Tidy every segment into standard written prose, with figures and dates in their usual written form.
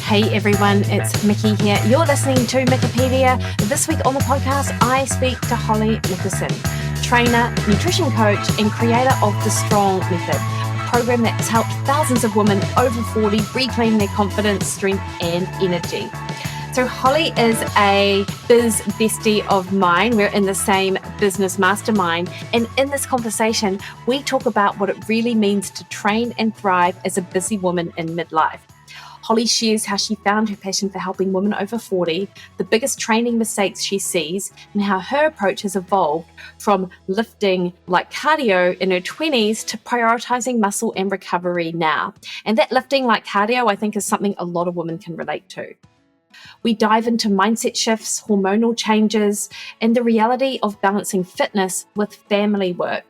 Hey everyone, it's Mikki here. You're listening to Mikkipedia. This week on the podcast, I speak to Hollie Nicholson, trainer, nutrition coach, and creator of the Strong Method, a program that has helped thousands of women over 40 reclaim their confidence, strength, and energy. So Hollie is a biz bestie of mine. We're in the same business mastermind. And in this conversation, we talk about what it really means to train and thrive as a busy woman in midlife. Hollie shares how she found her passion for helping women over 40, the biggest training mistakes she sees, and how her approach has evolved from lifting like cardio in her 20s to prioritizing muscle and recovery now. And that lifting like cardio, I think, is something a lot of women can relate to. We dive into mindset shifts, hormonal changes, and the reality of balancing fitness with family work.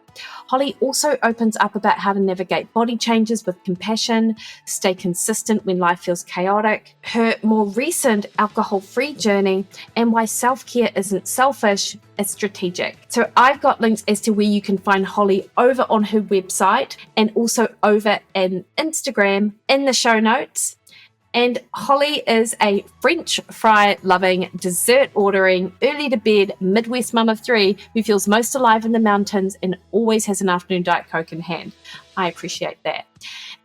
Hollie also opens up about how to navigate body changes with compassion, stay consistent when life feels chaotic, her more recent alcohol-free journey, and why self-care isn't selfish, it's strategic. So I've got links as to where you can find Hollie over on her website and also over on Instagram in the show notes. And Hollie is a French fry-loving, dessert-ordering, early-to-bed Midwest mum of three who feels most alive in the mountains and always has an afternoon Diet Coke in hand. I appreciate that.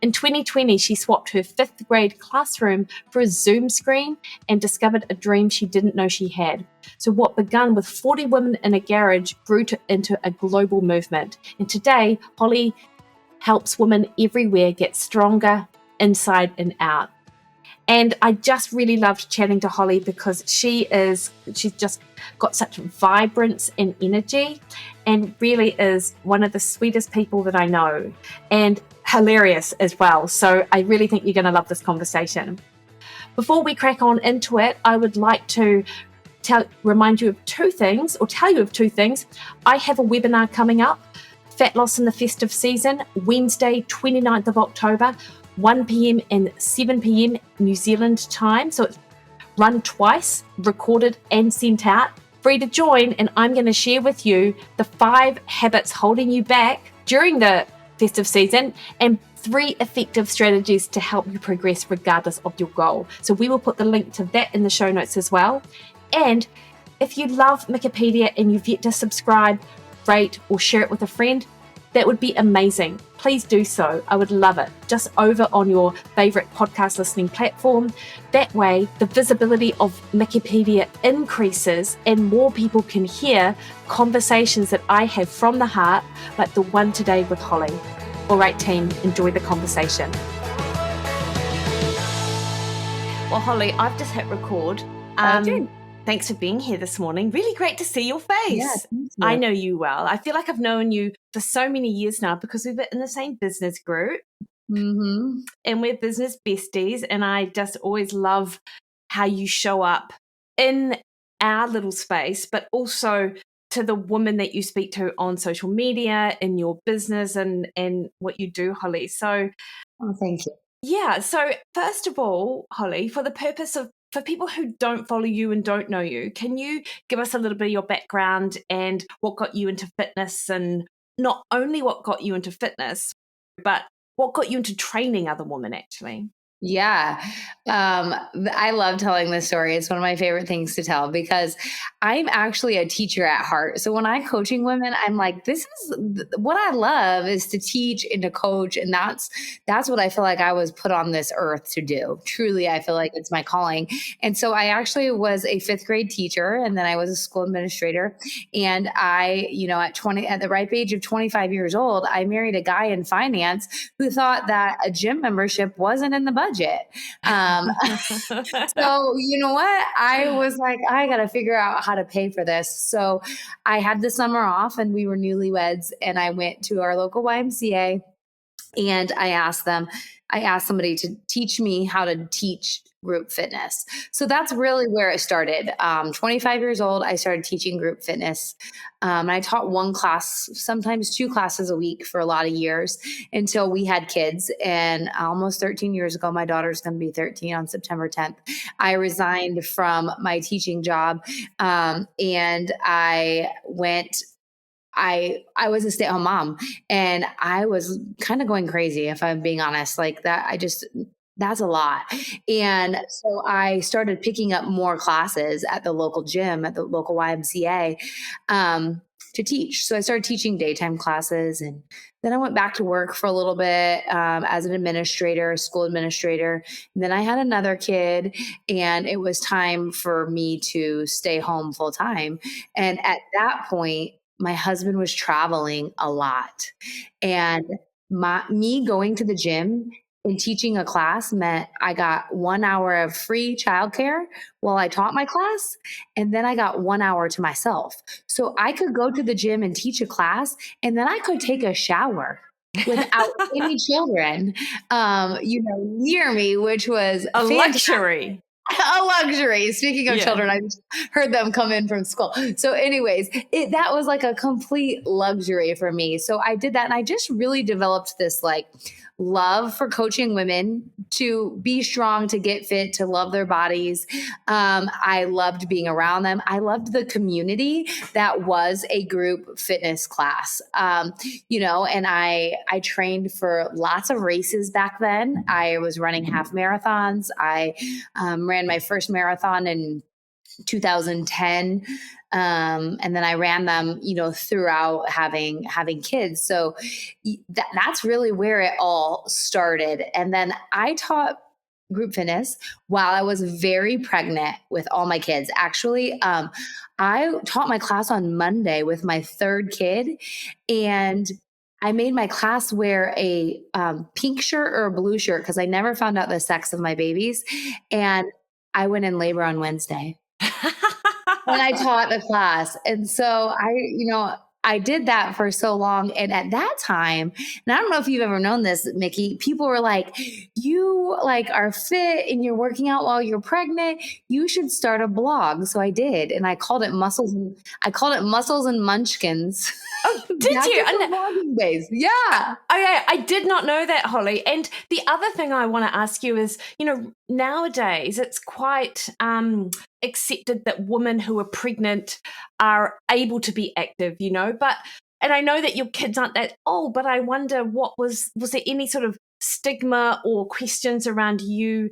In 2020, she swapped her 5th grade classroom for a Zoom screen and discovered a dream she didn't know she had. So what began with 40 women in a garage grew into a global movement. And today, Hollie helps women everywhere get stronger inside and out. And I just really loved chatting to Hollie because she's just got such vibrance and energy and really is one of the sweetest people that I know and hilarious as well. So I really think you're going to love this conversation. Before we crack on into it, I would like to remind you of two things. I have a webinar coming up, Fat Loss in the Festive Season, Wednesday, 29th of October. 1 p.m. and 7 p.m. New Zealand time. So it's run twice, recorded and sent out. Free to join, and I'm going to share with you the 5 habits holding you back during the festive season and 3 effective strategies to help you progress regardless of your goal. So we will put the link to that in the show notes as well. And if you love Mikkipedia and you've yet to subscribe, rate, or share it with a friend, that would be amazing. Please do so. I would love it. Just over on your favorite podcast listening platform. That way, the visibility of Mikkipedia increases and more people can hear conversations that I have from the heart, like the one today with Hollie. All right, team, enjoy the conversation. Well, Hollie, I've just hit record. Thanks for being here this morning. Really great to see your face. Yeah, thank you. I know you well. I feel like I've known you for so many years now because we've been in the same business group and we're business besties. And I just always love how you show up in our little space, but also to the women that you speak to on social media, in your business and what you do, Hollie. So, thank you. Yeah. So first of all, Hollie, for the purpose of for people who don't follow you and don't know you, can you give us a little bit of your background and what got you into fitness, and not only what got you into fitness, but what got you into training other women actually? Yeah. I love telling this story. It's one of my favorite things to tell because I'm actually a teacher at heart. So when I'm coaching women, I'm like, this is what I love is to teach and to coach. And that's what I feel like I was put on this earth to do. Truly, I feel like it's my calling. And so I actually was a 5th grade teacher, and then I was a school administrator. And I, at the ripe age of 25 years old, I married a guy in finance who thought that a gym membership wasn't in the budget. So you know what? I was like, I got to figure out how to pay for this. So I had the summer off and we were newlyweds, and I went to our local YMCA and I asked somebody to teach me how to teach group fitness. So that's really where it started. 25 years old, I started teaching group fitness. I taught 1 class, sometimes 2 classes a week for a lot of years until we had kids. And almost 13 years ago, my daughter's going to be 13 on September 10th. I resigned from my teaching job, and I was a stay-at-home mom, and I was kind of going crazy, if I'm being honest, like that. That's a lot. And so I started picking up more classes at the local gym, at the local YMCA, um, to teach. So I started teaching daytime classes. And then I went back to work for a little bit as an administrator, school administrator. And then I had another kid, and it was time for me to stay home full time. And at that point, my husband was traveling a lot. And me going to the gym and teaching a class meant I got 1 hour of free childcare while I taught my class. And then I got 1 hour to myself. So I could go to the gym and teach a class, and then I could take a shower without any children, near me, which was A fantastic. luxury. A luxury. Speaking of children, I just heard them come in from school. So, anyways, that was like a complete luxury for me. So I did that, and I just really developed this like love for coaching women to be strong, to get fit, to love their bodies. I loved being around them. I loved the community that was a group fitness class. And I trained for lots of races back then. I was running half marathons. I ran my first marathon in 2010. And then I ran them, throughout having kids. So that's really where it all started. And then I taught group fitness while I was very pregnant with all my kids. Actually, I taught my class on Monday with my third kid, and I made my class wear a pink shirt or a blue shirt because I never found out the sex of my babies. And I went in labor on Wednesday when I taught the class. And so I did that for so long. And at that time, and I don't know if you've ever known this, Mikki, people were like, you like are fit and you're working out while you're pregnant. You should start a blog. So I did. And I called it Muscles and Munchkins. Oh, did you? Blogging days. Yeah. I did not know that, Hollie. And the other thing I want to ask you is, nowadays it's quite accepted that women who are pregnant are able to be active, and I know that your kids aren't that old, but I wonder was there any sort of stigma or questions around you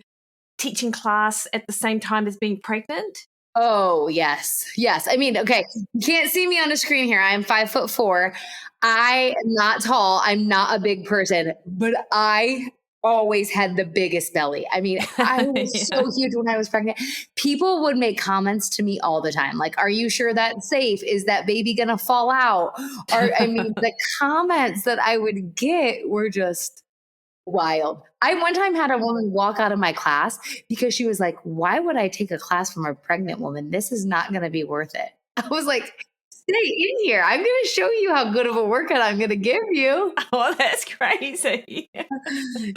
teaching class at the same time as being pregnant? Oh, yes. Yes. I mean, okay. You can't see me on the screen here. I am 5'4". I am not tall. I'm not a big person, but I always had the biggest belly. I mean, I was so huge when I was pregnant. People would make comments to me all the time. Like, are you sure that's safe? Is that baby going to fall out? Or, I mean, the comments that I would get were just wild. I one time had a woman walk out of my class because she was like, why would I take a class from a pregnant woman? This is not going to be worth it. I was like, stay in here. I'm going to show you how good of a workout I'm going to give you. Oh, that's crazy.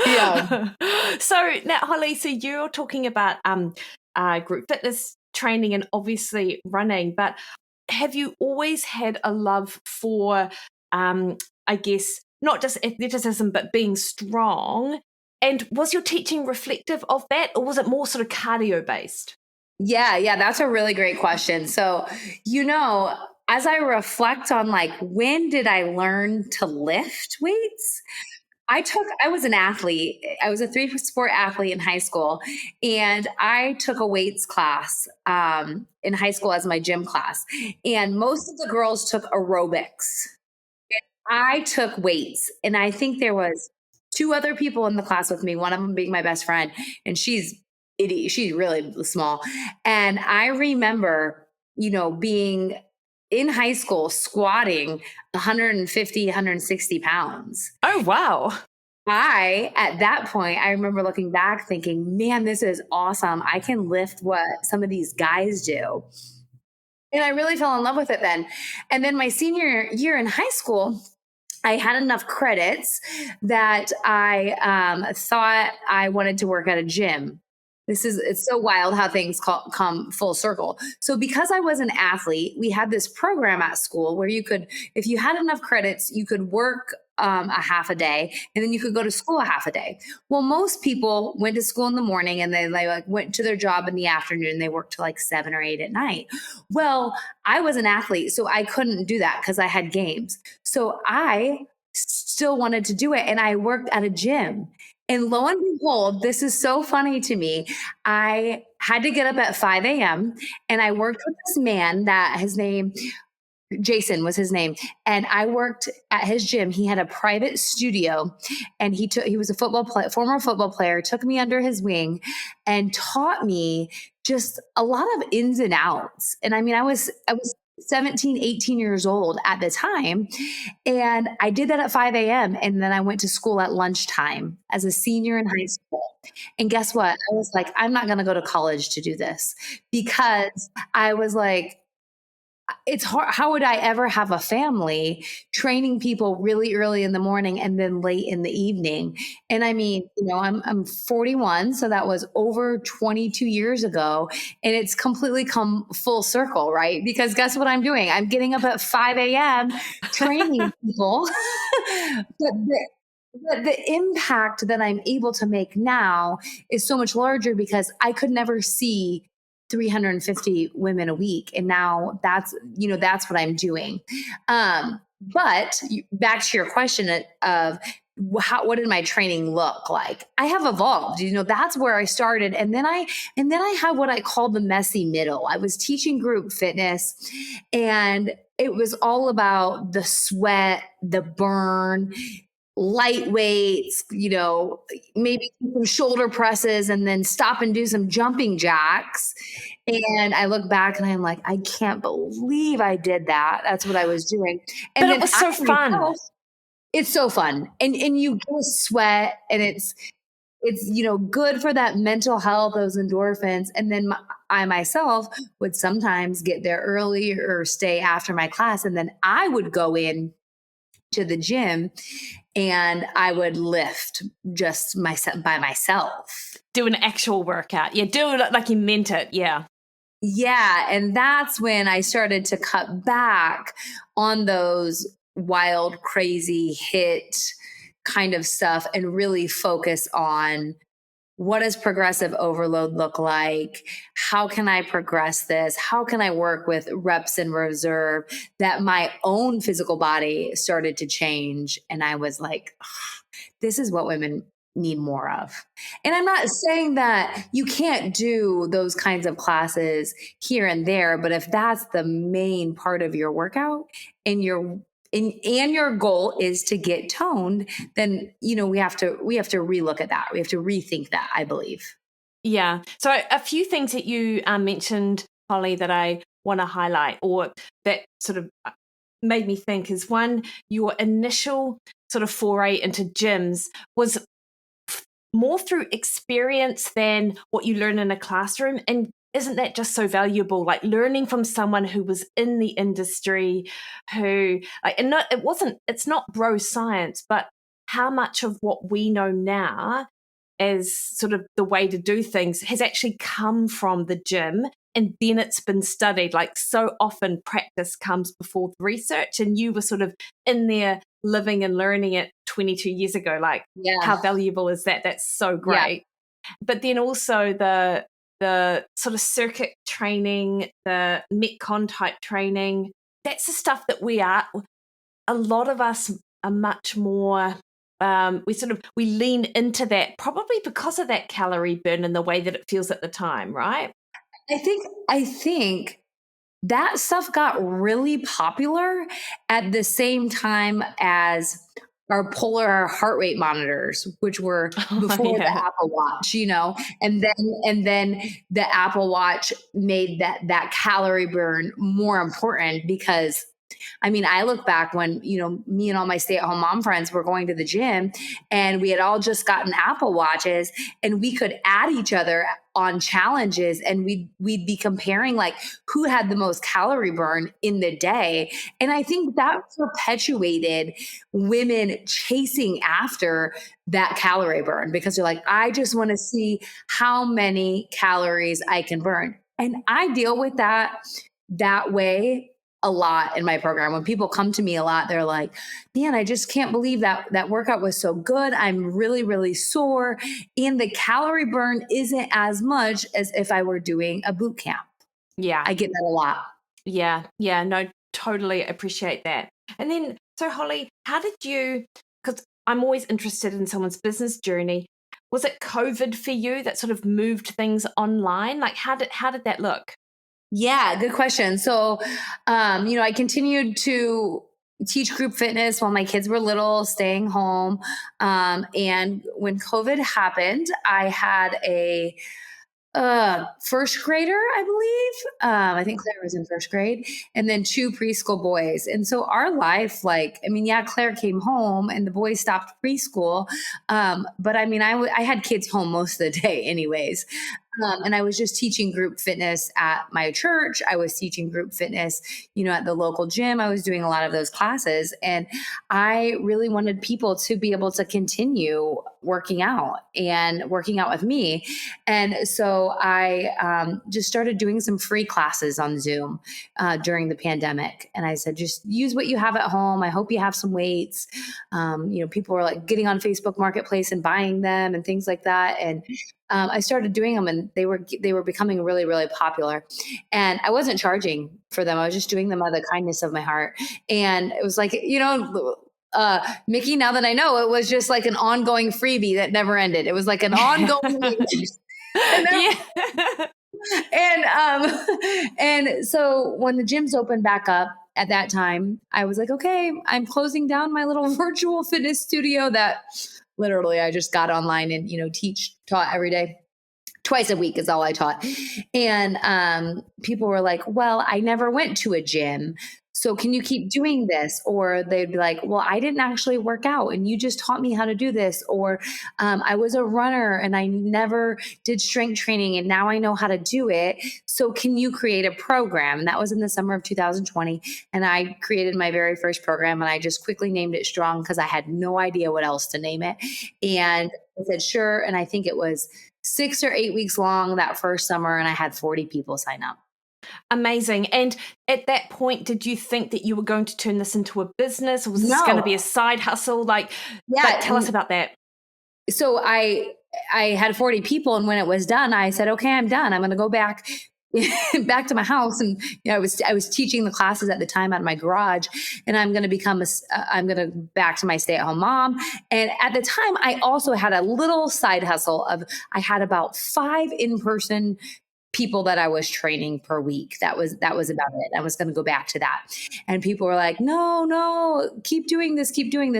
Yeah. So now, Hollie, so you're talking about group fitness training and obviously running, but have you always had a love for, I guess, not just athleticism, but being strong? And was your teaching reflective of that, or was it more sort of cardio based? Yeah, that's a really great question. So, as I reflect on like, when did I learn to lift weights? I was an athlete. I was a 3-sport athlete in high school, and I took a weights class in high school as my gym class. And most of the girls took aerobics. I took weights, and I think there was 2 other people in the class with me, one of them being my best friend, and she's really small. And I remember, being in high school squatting 150, 160 pounds. Oh, wow. At that point, I remember looking back thinking, man, this is awesome. I can lift what some of these guys do. And I really fell in love with it then. And then my senior year in high school, I had enough credits that I thought I wanted to work at a gym. It's so wild how things come full circle. So because I was an athlete, we had this program at school where you could, if you had enough credits, you could work a half a day, and then you could go to school a half a day. Well, most people went to school in the morning and they like went to their job in the afternoon. They worked till like 7 or 8 at night. Well, I was an athlete, so I couldn't do that because I had games. So I still wanted to do it, and I worked at a gym. And lo and behold, this is so funny to me. I had to get up at 5 a.m. and I worked with this man that his name, Jason was his name. And I worked at his gym. He had a private studio and he was a former football player, took me under his wing and taught me just a lot of ins and outs. And I mean, I was 17, 18 years old at the time. And I did that at 5 a.m. And then I went to school at lunchtime as a senior in high school. And guess what? I was like, I'm not going to go to college to do this because I was like, it's hard. How would I ever have a family training people really early in the morning and then late in the evening? And I mean, I'm 41, so that was over 22 years ago, and it's completely come full circle, right? Because guess what I'm doing? I'm getting up at 5 a.m. training people, but the impact that I'm able to make now is so much larger because I could never see 350 women a week. And now that's what I'm doing. But back to your question of what did my training look like? I have evolved, that's where I started. And then I have what I call the messy middle. I was teaching group fitness and it was all about the sweat, the burn, light weights, maybe some shoulder presses and then stop and do some jumping jacks. And I look back and I'm like, I can't believe I did that. That's what I was doing. And But then it was so fun. It's so fun. And you get a sweat and it's good for that mental health, those endorphins. And then I myself would sometimes get there early or stay after my class. And then I would go in to the gym and I would lift just by myself. Do an actual workout. Yeah, do it like you meant it. Yeah. Yeah. And that's when I started to cut back on those wild, crazy hit kind of stuff and really focus on what does progressive overload look like? How can I progress this? How can I work with reps in reserve? That my own physical body started to change. And I was like, this is what women need more of. And I'm not saying that you can't do those kinds of classes here and there, but if that's the main part of your workout and your goal is to get toned, then we have to relook at that. We have to rethink that, I believe. Yeah. So a few things that you mentioned, Hollie, that I want to highlight or that sort of made me think is one, your initial sort of foray into gyms was more through experience than what you learn in a classroom. And isn't that just so valuable? Like learning from someone who was in the industry, who it's not bro science, but how much of what we know now as sort of the way to do things has actually come from the gym. And then it's been studied. Like so often practice comes before the research, and you were sort of in there living and learning it 22 years ago. Like how valuable is that? That's so great. Yeah. But then also the sort of circuit training, the Metcon type training, that's the stuff that a lot of us are much more, we lean into that probably because of that calorie burn and the way that it feels at the time, right? I think that stuff got really popular at the same time as our polar heart rate monitors, which were before the Apple Watch, and then the Apple Watch made that calorie burn more important because I mean, I look back when, me and all my stay-at-home mom friends were going to the gym and we had all just gotten Apple Watches and we could add each other on challenges and we'd be comparing like who had the most calorie burn in the day. And I think that perpetuated women chasing after that calorie burn because they're like, I just want to see how many calories I can burn. And I deal with that way a lot in my program. When people come to me a lot, they're like, man, I just can't believe that workout was so good. I'm really, really sore. And the calorie burn isn't as much as if I were doing a boot camp. Yeah. I get that a lot. Yeah. Yeah. No, totally appreciate that. And then, so Hollie, how did you, because I'm always interested in someone's business journey, was it COVID for you that sort of moved things online? Like how did that look? Yeah, good question. So, I continued to teach group fitness while my kids were little, staying home. And when COVID happened, I had a first grader, I believe. I think Claire was in first grade, and then two preschool boys. And so our life, Claire came home and the boys stopped preschool. But I had kids home most of the day, anyways. And I was just teaching group fitness at my church. I was teaching group fitness, at the local gym. I was doing a lot of those classes. And I really wanted people to be able to continue working out with me. And so I just started doing some free classes on Zoom during the pandemic. And I said, just use what you have at home. I hope you have some weights. People were like getting on Facebook Marketplace and buying them and things like that. And I started doing them, and they were becoming really, really popular. And I wasn't charging for them. I was just doing them out of the kindness of my heart. And it was like, Mikki, now that I know, it was just like an ongoing freebie that never ended. It was like an ongoing. And so when the gyms opened back up at that time, I was like, okay, I'm closing down my little virtual fitness studio that literally I just got online and, taught every day. Twice a week is all I taught. And people were like, well, I never went to a gym. So can you keep doing this? Or they'd be like, well, I didn't actually work out and you just taught me how to do this. Or I was a runner and I never did strength training and now I know how to do it. So can you create a program? And that was in the summer of 2020. And I created my very first program and I just quickly named it Strong because I had no idea what else to name it. And I said, sure. And I think it was 6 or 8 weeks long that first summer. And I had 40 people sign up. Amazing. And at that point, did you think that you were going to turn this into a business, or was this going to be a side hustle? Tell us about that. So I had 40 people, and when it was done, I said, okay, I'm done. I'm going to go back to my house. And I was teaching the classes at the time out of my garage, and I'm going to back to my stay-at-home mom. And at the time, I also had a little side hustle I had about 5 in-person people that I was training per week. That was about it. I was going to go back to that. And people were like, no, keep doing this.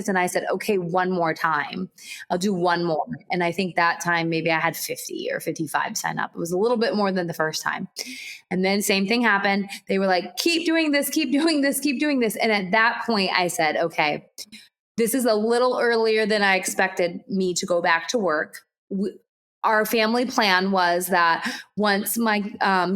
And I said, okay, one more time. I'll do one more. And I think that time, maybe I had 50 or 55 sign up. It was a little bit more than the first time. And then same thing happened. They were like, keep doing this. And at that point I said, okay, this is a little earlier than I expected me to go back to work. Our family plan was that once my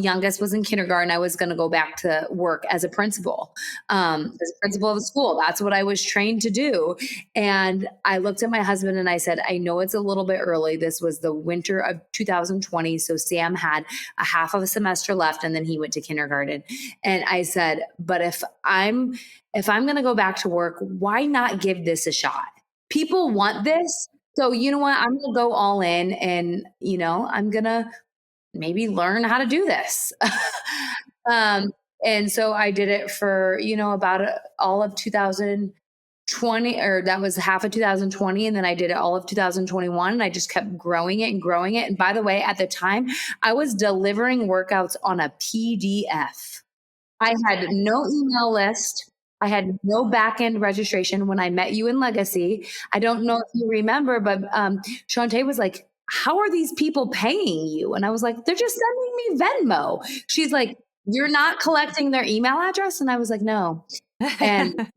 youngest was in kindergarten, I was going to go back to work as a principal of a school. That's what I was trained to do. And I looked at my husband and I said, I know it's a little bit early. This was the winter of 2020. So Sam had a half of a semester left and then he went to kindergarten. And I said, but if I'm going to go back to work, why not give this a shot? People want this. So you know what? I'm going to go all in and, I'm going to maybe learn how to do this. And so I did it for, about all of 2020, or that was half of 2020. And then I did it all of 2021. And I just kept growing it. And by the way, at the time I was delivering workouts on a PDF. I had no email list. I had no back-end registration when I met you in Legacy. I don't know if you remember, but Shantae was like, how are these people paying you? And I was like, they're just sending me Venmo. She's like, you're not collecting their email address? And I was like, no. And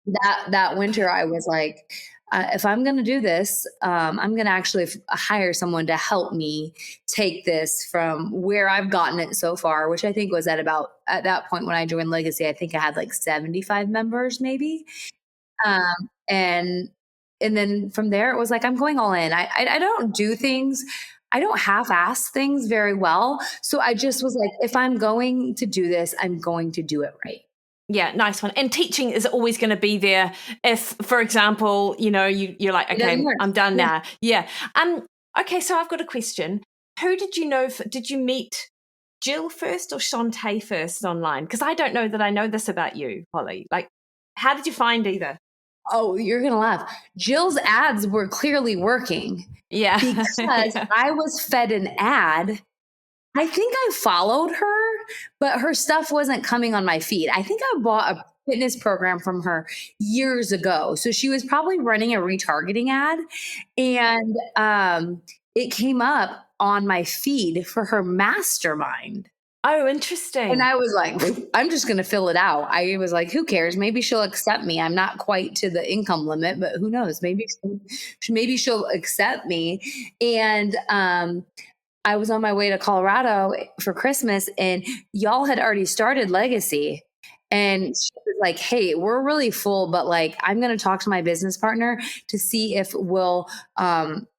that winter I was like, if I'm going to do this, I'm going to actually hire someone to help me take this from where I've gotten it so far, which I think was at that point when I joined Legacy, I think I had like 75 members maybe. And then from there it was like, I'm going all in. I don't do things. I don't half-ass things very well. So I just was like, if I'm going to do this, I'm going to do it right. Yeah, nice one. And teaching is always going to be there if, for example, you're like, okay, I'm done now. Yeah. Okay, so I've got a question. Who did you know? Did you meet Jill first or Shantae first online? Because I don't know that I know this about you, Hollie. Like, how did you find either? Oh, you're going to laugh. Jill's ads were clearly working Yeah. because I was fed an ad. I think I followed her, but her stuff wasn't coming on my feed. I think I bought a fitness program from her years ago. So she was probably running a retargeting ad, and it came up on my feed for her mastermind. Oh, And interesting. I was like, I'm just going to fill it out. I was like, who cares? Maybe she'll accept me. I'm not quite to the income limit, but who knows? Maybe she'll accept me. And I was on my way to Colorado for Christmas, and y'all had already started Legacy. And she was like, hey, we're really full, but like, I'm going to talk to my business partner to see if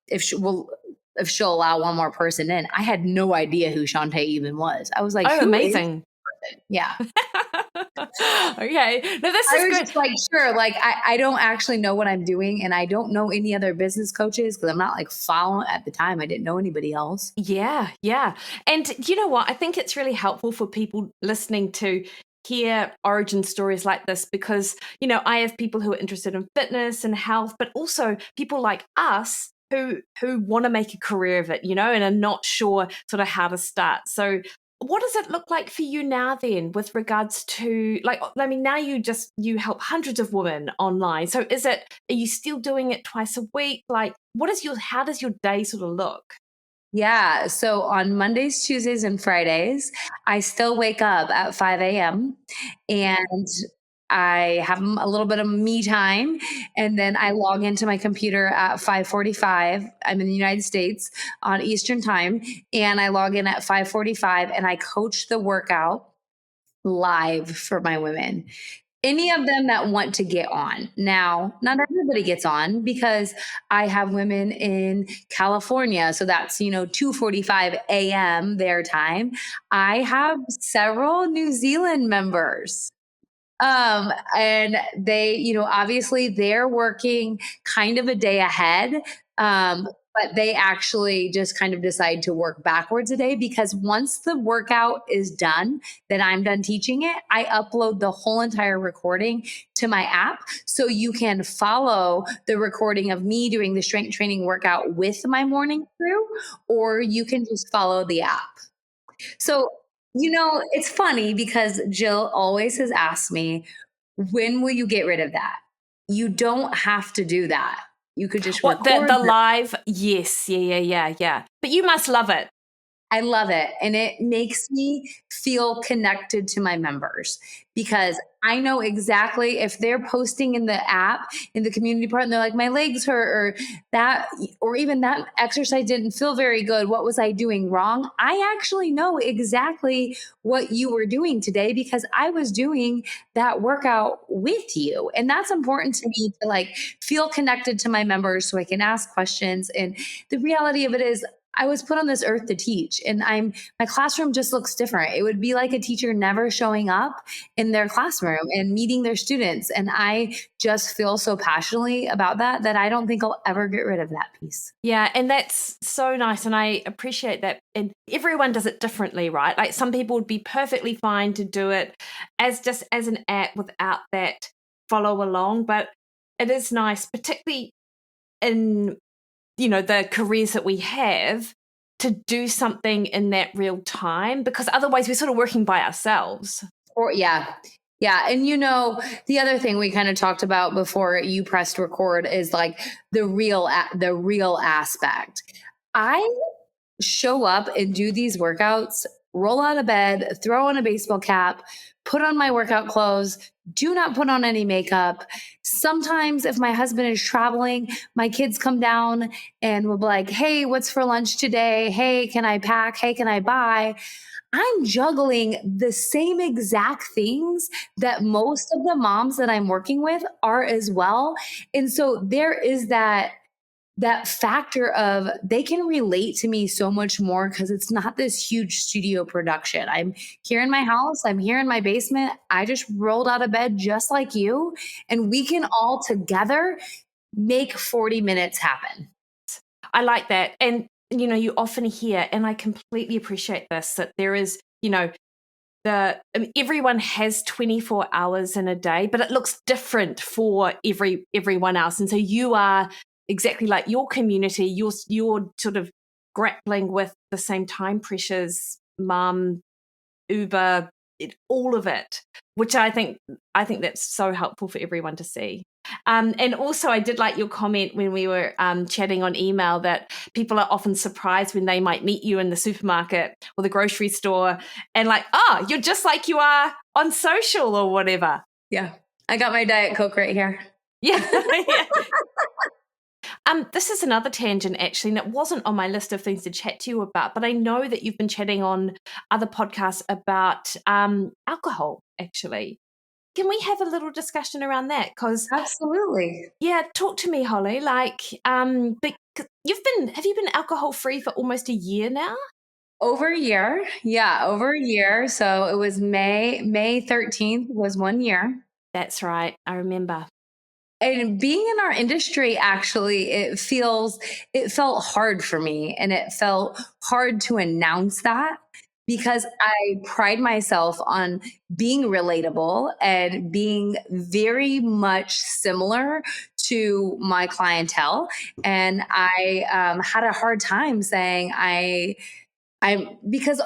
if she'll allow one more person in. I had no idea who Shantae even was. I was like, Oh, who is this amazing. person? Yeah. Okay. No, this I is was good. just like, sure. Like, I don't actually know what I'm doing. And I don't know any other business coaches because I'm not like following at the time. I didn't know anybody else. Yeah, yeah. And you know what? I think it's really helpful for people listening to hear origin stories like this because, I have people who are interested in fitness and health, but also people like us who want to make a career of it, and are not sure sort of how to start. So what does it look like for you now then with regards to now you help hundreds of women online. So are you still doing it twice a week? Like how does your day sort of look? Yeah. So on Mondays, Tuesdays, and Fridays, I still wake up at 5 a.m. and I have a little bit of me time. And then I log into my computer at 5:45. I'm in the United States on Eastern time. And I log in at 5:45 and I coach the workout live for my women. Any of them that want to get on. Now, not everybody gets on because I have women in California. So that's, 2:45 a.m. their time. I have several New Zealand members. And they, obviously they're working kind of a day ahead. But they actually just kind of decide to work backwards a day because once the workout is done, that I'm done teaching it, I upload the whole entire recording to my app. So you can follow the recording of me doing the strength training workout with my morning crew, or you can just follow the app. So, it's funny because Jill always has asked me, when will you get rid of that? You don't have to do that. You could just What record. the live? Yes, yeah. But you must love it. I love it. And it makes me feel connected to my members because I know exactly if they're posting in the app, in the community part, and they're like, my legs hurt, or even that exercise didn't feel very good. What was I doing wrong? I actually know exactly what you were doing today because I was doing that workout with you. And that's important to me to like feel connected to my members so I can ask questions. And the reality of it is, I was put on this earth to teach, and my classroom just looks different. It would be like a teacher never showing up in their classroom and meeting their students. And I just feel so passionately about that I don't think I'll ever get rid of that piece. Yeah, and that's so nice, and I appreciate that. And everyone does it differently, right? Like some people would be perfectly fine to do it as just as an app without that follow along, but it is nice, particularly in the careers that we have, to do something in that real time, because otherwise we're sort of working by ourselves. Or yeah. And the other thing we kind of talked about before you pressed record is like the real aspect. I show up and do these workouts, roll out of bed, throw on a baseball cap, put on my workout clothes, do not put on any makeup. Sometimes if my husband is traveling, my kids come down and will be like, hey, what's for lunch today? Hey, can I pack? Hey, can I buy? I'm juggling the same exact things that most of the moms that I'm working with are as well. And so there is that factor of they can relate to me so much more because it's not this huge studio production. I'm here in my house, I'm here in my basement. I just rolled out of bed just like you, and we can all together make 40 minutes happen. I like that. And you often hear, and I completely appreciate this, that there is everyone has 24 hours in a day, but it looks different for everyone else. And so you are exactly like your community, you're sort of grappling with the same time pressures, mum, Uber, all of it, which I think that's so helpful for everyone to see. And also, I did like your comment when we were chatting on email that people are often surprised when they might meet you in the supermarket or the grocery store and like, oh, you're just like you are on social or whatever. Yeah. I got my Diet Coke right here. Yeah. Yeah. This is another tangent, actually, and it wasn't on my list of things to chat to you about, but I know that you've been chatting on other podcasts about alcohol, actually. Can we have a little discussion around that? Because absolutely, yeah, talk to me, Hollie. Like, have you been alcohol free for almost a year now? Over a year, over a year. So it was May 13th was 1 year. That's right, I remember. And being in our industry, actually, it felt hard for me, and it felt hard to announce that because I pride myself on being relatable and being very much similar to my clientele. And I had a hard time saying I'm because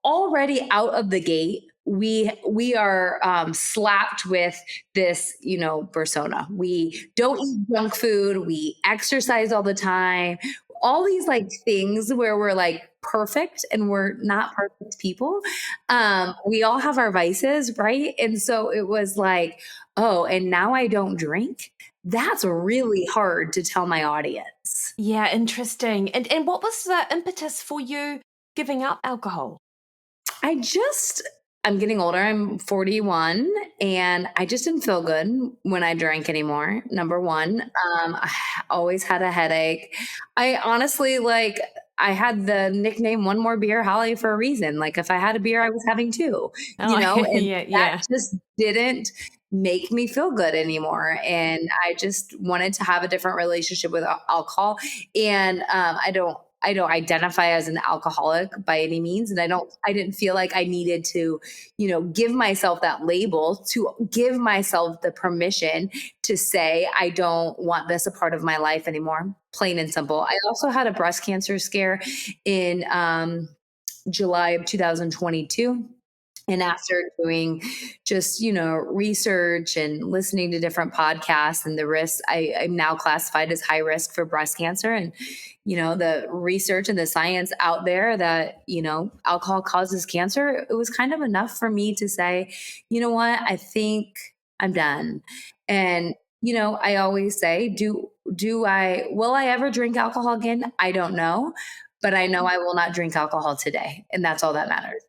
already out of the gate, we are slapped with this, persona. We don't eat junk food. We exercise all the time. All these like things where we're like perfect and we're not perfect people. We all have our vices, right? And so it was like, oh, and now I don't drink. That's really hard to tell my audience. Yeah, interesting. And what was the impetus for you giving up alcohol? I'm getting older. I'm 41 and I just didn't feel good when I drank anymore. Number one, I always had a headache. I honestly I had the nickname One More Beer Hollie for a reason. Like if I had a beer, I was having two, and that just didn't make me feel good anymore. And I just wanted to have a different relationship with alcohol. And I don't identify as an alcoholic by any means. And I didn't feel like I needed to, give myself that label, to give myself the permission to say, I don't want this a part of my life anymore. Plain and simple. I also had a breast cancer scare in July of 2022. And after doing just, research and listening to different podcasts and the risks, I'm now classified as high risk for breast cancer. And, the research and the science out there that, alcohol causes cancer, it was kind of enough for me to say, you know what, I think I'm done. And, I always say, will I ever drink alcohol again? I don't know, but I know I will not drink alcohol today. And that's all that matters.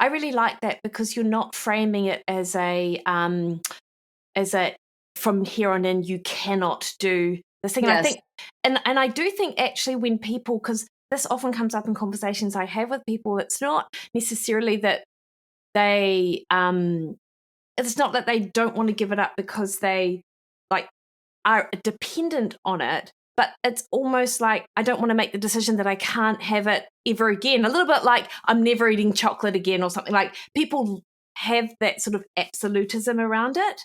I really like that because you're not framing it as a from here on in you cannot do this thing. Yes. And I think, and I do think actually when people, because this often comes up in conversations I have with people, it's not necessarily that they it's not that they don't want to give it up because they like are dependent on it. But it's almost like I don't want to make the decision that I can't have it ever again. A little bit like I'm never eating chocolate again or something. Like people have that sort of absolutism around it.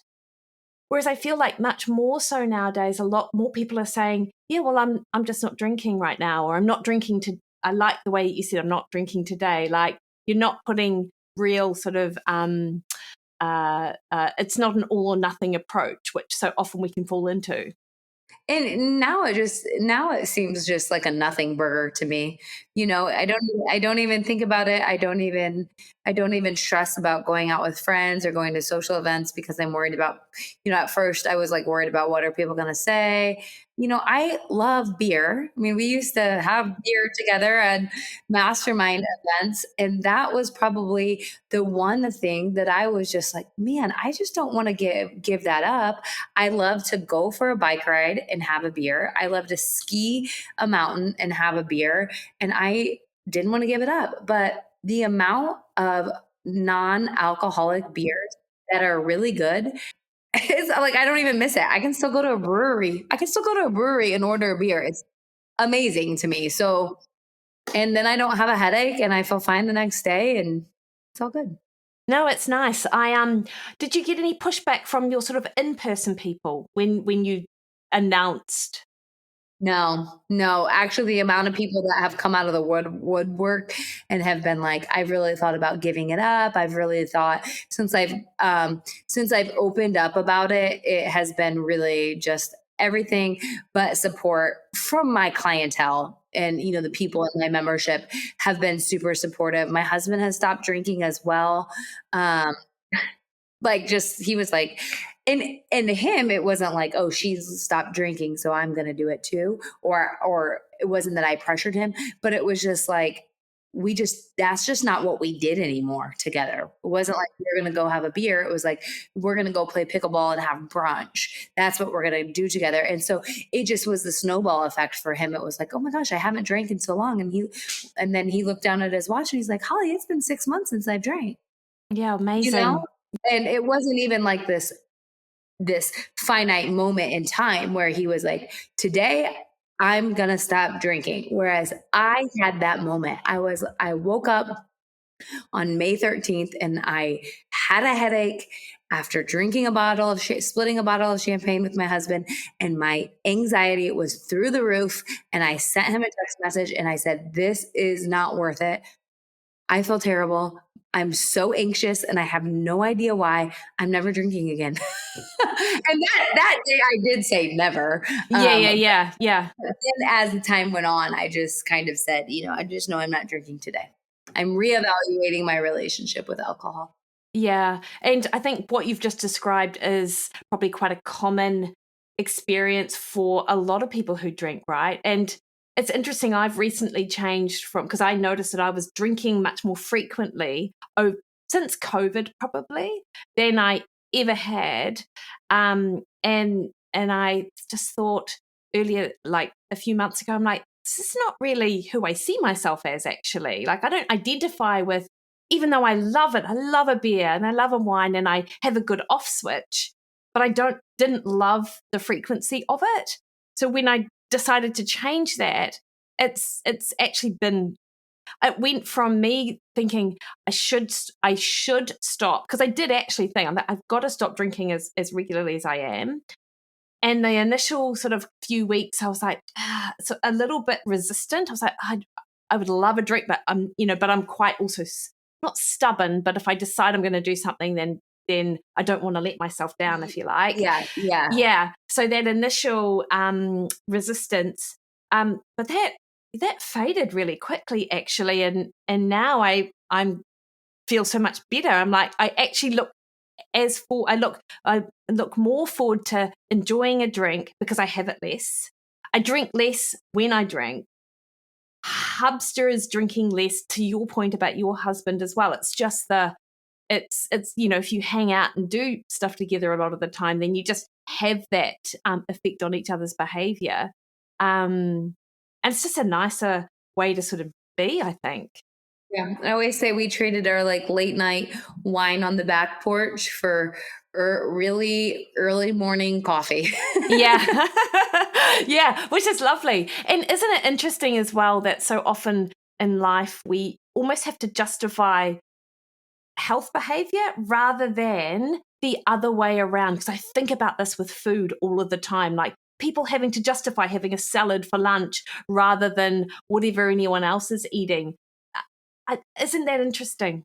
Whereas I feel like much more so nowadays, a lot more people are saying, yeah, well, I'm just not drinking right now, or I'm not drinking I like the way you said I'm not drinking today. Like you're not putting real sort of it's not an all or nothing approach, which so often we can fall into. And now it seems just like a nothing burger to me. I don't even think about it. I don't even stress about going out with friends or going to social events because I'm worried about, at first I was like worried about what are people going to say. I love beer. I mean, we used to have beer together at mastermind events, and that was probably the one thing that I was just like, man, I just don't want to give that up. I love to go for a bike ride and have a beer. I love to ski a mountain and have a beer, and I didn't want to give it up. But the amount of non-alcoholic beers that are really good, it's like I don't even miss it. I can still go to a brewery. And order a beer. It's amazing to me. So, and then I don't have a headache and I feel fine the next day and it's all good. No, it's nice. Did you get any pushback from your sort of in-person people when you announced? No. Actually, the amount of people that have come out of the woodwork and have been like, I've really thought about giving it up. I've really thought since I've opened up about it, it has been really just everything but support from my clientele. And the people in my membership have been super supportive. My husband has stopped drinking as well. Um, like just he was like, and to him it wasn't like, oh, she's stopped drinking so I'm gonna do it too, or it wasn't that I pressured him, but it was just like, that's just not what we did anymore together. It wasn't like we are gonna go have a beer. It was like, we're gonna go play pickleball and have brunch. That's what we're gonna do together. And so it just was the snowball effect for him. It was like, oh my gosh, I haven't drank in so long. And then he looked down at his watch and he's like, Holly, it's been 6 months since I've drank. Yeah, you amazing. know and it wasn't even like this finite moment in time where he was like, today I'm gonna stop drinking, whereas I had that moment. I woke up on May 13th and I had a headache after drinking splitting a bottle of champagne with my husband, and my anxiety was through the roof. And I sent him a text message and I said, this is not worth it. I feel terrible. I'm so anxious and I have no idea why. I'm never drinking again. And that day I did say never. Yeah. But then as the time went on, I just kind of said, I just know I'm not drinking today. I'm reevaluating my relationship with alcohol. Yeah. And I think what you've just described is probably quite a common experience for a lot of people who drink, right? And it's interesting. I've recently changed because I noticed that I was drinking much more frequently since COVID, probably, than I ever had. And I just thought earlier, like a few months ago, I'm like, this is not really who I see myself as, actually. Like, I don't identify with, even though I love it, I love a beer and I love a wine and I have a good off switch, but I didn't love the frequency of it. So when I decided to change that, it's actually been, it went from me thinking I should stop, because I did actually think I've got to stop drinking as regularly as I am. And the initial sort of few weeks, I was like, so a little bit resistant. I was like, I would love a drink, but I'm quite also not stubborn. But if I decide I'm going to do something, then I don't want to let myself down, if you like. Yeah. So that initial resistance, but that faded really quickly, actually, and now I'm feel so much better. I'm like, I actually I look more forward to enjoying a drink because I have it less. I drink less when I drink. Hubster is drinking less, to your point about your husband as well. It's just it's if you hang out and do stuff together a lot of the time, then you just have that effect on each other's behavior. And it's just a nicer way to sort of be, I think. Yeah. I always say we traded our like late night wine on the back porch for really early morning coffee. Yeah. Yeah, which is lovely. And isn't it interesting as well that so often in life we almost have to justify health behavior rather than the other way around? Because I think about this with food all of the time, like people having to justify having a salad for lunch rather than whatever anyone else is eating. Isn't that interesting?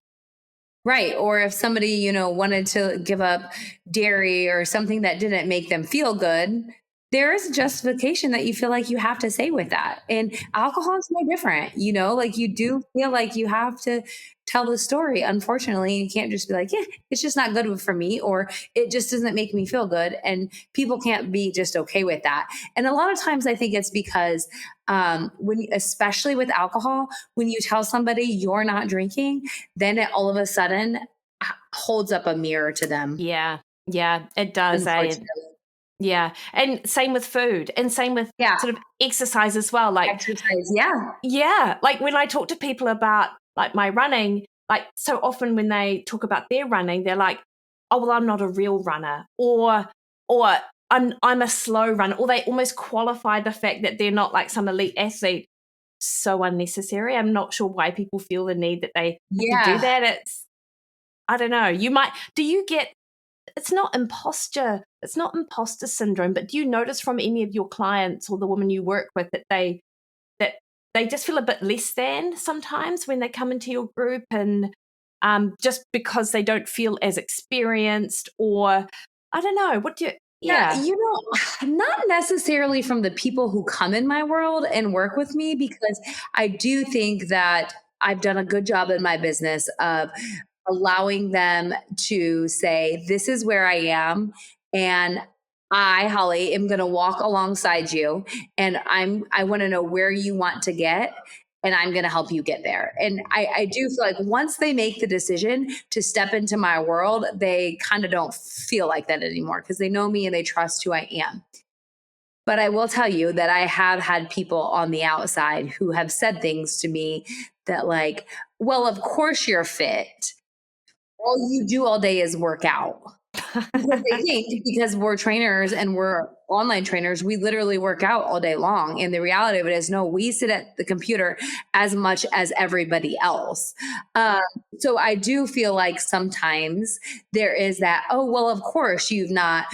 Right. Or if somebody, wanted to give up dairy or something that didn't make them feel good, there is a justification that you feel like you have to say with that. And alcohol is no different, like you do feel like you have to tell the story. Unfortunately, you can't just be like, yeah, it's just not good for me, or it just doesn't make me feel good. And people can't be just okay with that. And a lot of times I think it's because especially with alcohol, when you tell somebody you're not drinking, then it all of a sudden holds up a mirror to them. Yeah, it does. Yeah. And same with food, and same with sort of exercise as well. Like exercise. Yeah. Yeah. Like when I talk to people about like my running, like so often when they talk about their running, they're like, oh, well, I'm not a real runner, or I'm a slow runner, or they almost qualify the fact that they're not like some elite athlete. So unnecessary. I'm not sure why people feel the need that they have to do that. I don't know, it's not imposter syndrome, but do you notice from any of your clients or the women you work with that they just feel a bit less than sometimes when they come into your group, and just because they don't feel as experienced, or I don't know, what do you? Yeah, not necessarily from the people who come in my world and work with me, because I do think that I've done a good job in my business of allowing them to say, this is where I am. And I, Holly, am going to walk alongside you. And I want to know where you want to get. And I'm going to help you get there. And I do feel like once they make the decision to step into my world, they kind of don't feel like that anymore, because they know me and they trust who I am. But I will tell you that I have had people on the outside who have said things to me that, like, well, of course you're fit. All you do all day is work out. Because they think, because we're trainers and we're online trainers, we literally work out all day long. And the reality of it is, no, we sit at the computer as much as everybody else. So I do feel like sometimes there is that, oh, well, of course you've not,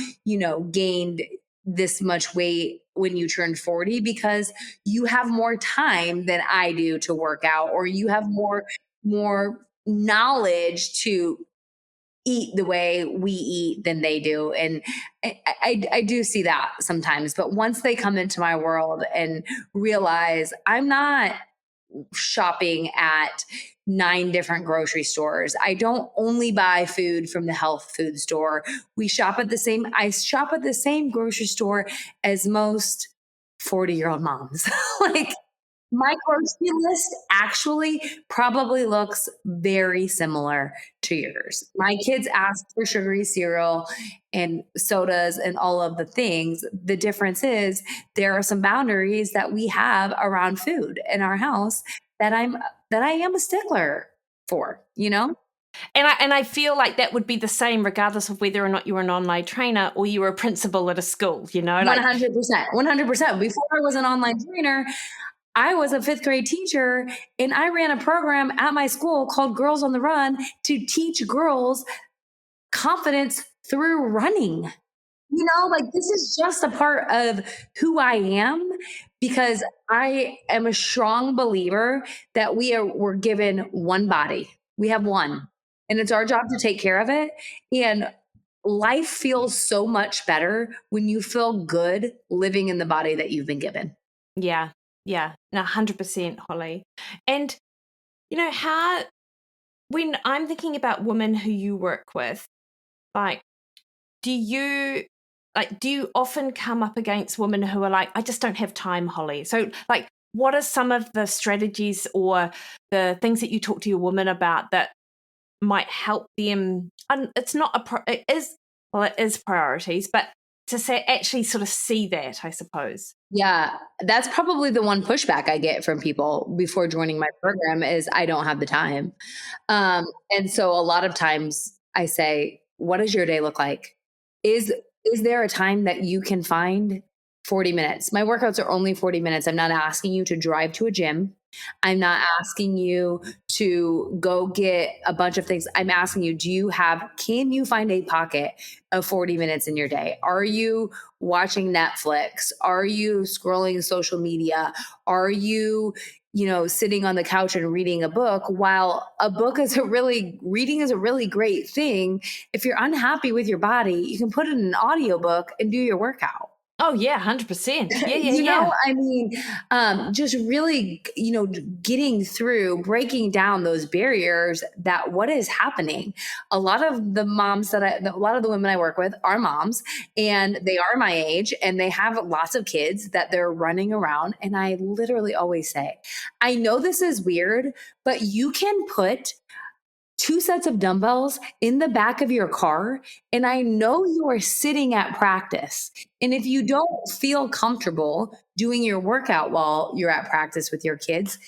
gained this much weight when you turned 40 because you have more time than I do to work out, or you have more knowledge to eat the way we eat than they do. And I do see that sometimes. But once they come into my world and realize I'm not shopping at 9 different grocery stores, I don't only buy food from the health food store. I shop at the same grocery store as most 40-year-old moms. Like, my grocery list actually probably looks very similar to yours. My kids ask for sugary cereal and sodas and all of the things. The difference is there are some boundaries that we have around food in our house that I am a stickler for, And I feel like that would be the same regardless of whether or not you were an online trainer or you were a principal at a school, 100%. Before I was an online trainer, I was a 5th grade teacher, and I ran a program at my school called Girls on the Run to teach girls confidence through running. This is just a part of who I am, because I am a strong believer that we're given one body. We have one, and it's our job to take care of it. And life feels so much better when you feel good living in the body that you've been given. Yeah. Yeah, 100%, Hollie. And, when I'm thinking about women who you work with, like, do you often come up against women who are like, I just don't have time, Hollie? So, like, what are some of the strategies or the things that you talk to your women about that might help them? And it's not it is priorities, but to actually sort of see that, I suppose. Yeah, that's probably the one pushback I get from people before joining my program is I don't have the time. And so a lot of times I say, what does your day look like? Is there a time that you can find 40 minutes? My workouts are only 40 minutes. I'm not asking you to drive to a gym. I'm not asking you to go get a bunch of things. I'm asking you, can you find a pocket of 40 minutes in your day? Are you watching Netflix? Are you scrolling social media? Are you, sitting on the couch and reading a book? While reading is a really great thing. If you're unhappy with your body, you can put it in an audiobook and do your workout. Oh yeah, 100%. Yeah. Just really, getting through, breaking down those barriers that what is happening. A lot of the women I work with are moms, and they are my age, and they have lots of kids that they're running around. And I literally always say, I know this is weird, but you can put 2 sets of dumbbells in the back of your car, and I know you are sitting at practice. And if you don't feel comfortable doing your workout while you're at practice with your kids,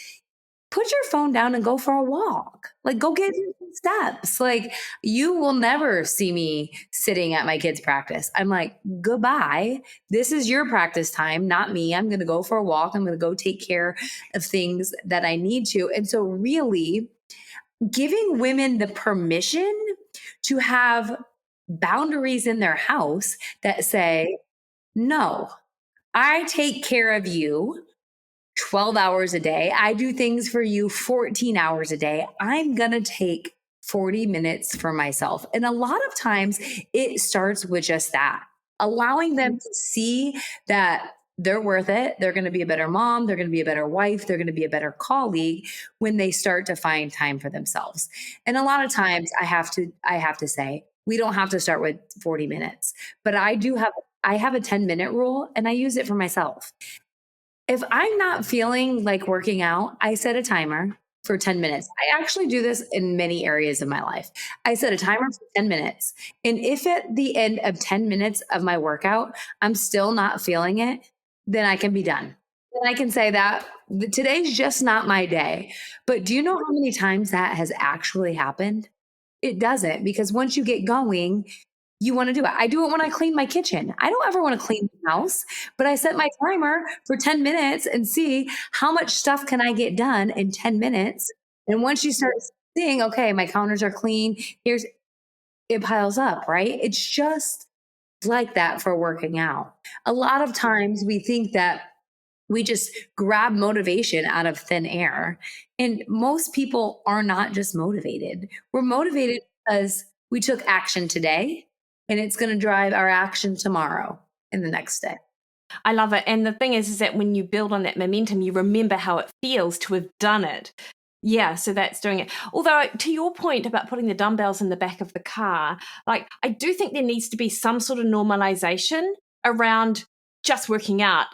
put your phone down and go for a walk. Like, go get some steps. Like, you will never see me sitting at my kids' practice. I'm like, goodbye. This is your practice time, not me. I'm going to go for a walk. I'm going to go take care of things that I need to. And so really, giving women the permission to have boundaries in their house that say, no, I take care of you 12 hours a day. I do things for you 14 hours a day. I'm going to take 40 minutes for myself. And a lot of times it starts with just that, allowing them to see that they're worth it. They're going to be a better mom. They're going to be a better wife. They're going to be a better colleague when they start to find time for themselves. And a lot of times I have to say, we don't have to start with 40 minutes, but I have a 10-minute rule and I use it for myself. If I'm not feeling like working out, I set a timer for 10 minutes. I actually do this in many areas of my life. I set a timer for 10 minutes. And if at the end of 10 minutes of my workout, I'm still not feeling it, then I can be done. Then I can say that today's just not my day. But do you know how many times that has actually happened? It doesn't, because once you get going, you want to do it. I do it when I clean my kitchen. I don't ever want to clean the house, but I set my timer for 10 minutes and see how much stuff can I get done in 10 minutes. And once you start seeing, okay, my counters are clean, it piles up, right? It's just like that for working out. A lot of times we think that we just grab motivation out of thin air. And most people are not just motivated. We're motivated because we took action today, and it's going to drive our action tomorrow and the next day. I love it. And the thing is that when you build on that momentum, you remember how it feels to have done it. Yeah, so that's doing it. Although, to your point about putting the dumbbells in the back of the car, like, I do think there needs to be some sort of normalization around just working out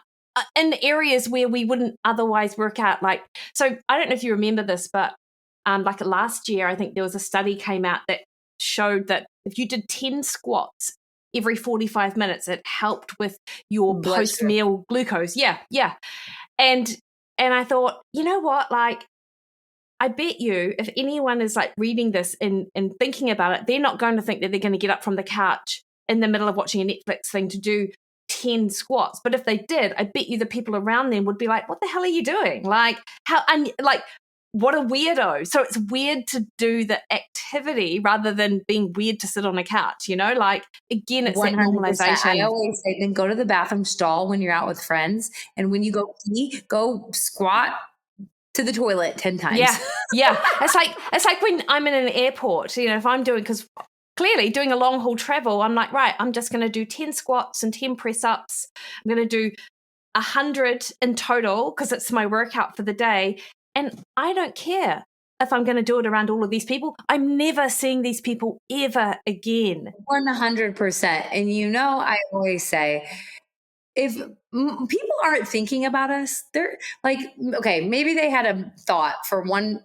in areas where we wouldn't otherwise work out. Like, so I don't know if you remember this, but like last year, I think there was a study came out that showed that if you did 10 squats every 45 minutes, it helped with your post-meal glucose. Yeah. And I thought, you know what, like, I bet you if anyone is like reading this and thinking about it, they're not going to think that they're going to get up from the couch in the middle of watching a Netflix thing to do 10 squats. But if they did, I bet you the people around them would be like, what the hell are you doing? Like, how, and like, what a weirdo. So it's weird to do the activity rather than being weird to sit on a couch, you know? Like, again, it's 100%. That normalization. I always say, then go to the bathroom stall when you're out with friends. And when you go pee, go squat to the toilet 10 times. Yeah. It's like when I'm in an airport, you know, if I'm doing, because clearly doing a long haul travel, I'm like, right, I'm just going to do 10 squats and 10 press ups. I'm going to do 100 in total because it's my workout for the day. And I don't care if I'm going to do it around all of these people. I'm never seeing these people ever again. 100%. And you know, I always say, if people aren't thinking about us, they're like, okay, maybe they had a thought for 1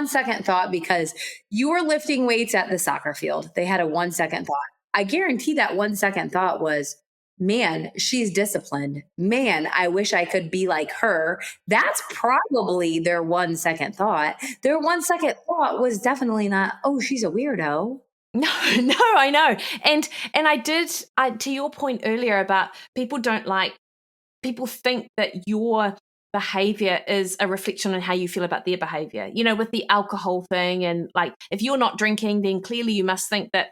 second thought because you were lifting weights at the soccer field. They had a 1 second thought. I guarantee that 1 second thought was, man, she's disciplined. Man, I wish I could be like her. That's probably their 1 second thought. Their 1 second thought was definitely not, oh, she's a weirdo. No, I know. And I to your point earlier about people think that your behavior is a reflection on how you feel about their behavior, you know, with the alcohol thing. And like, if you're not drinking, then clearly you must think that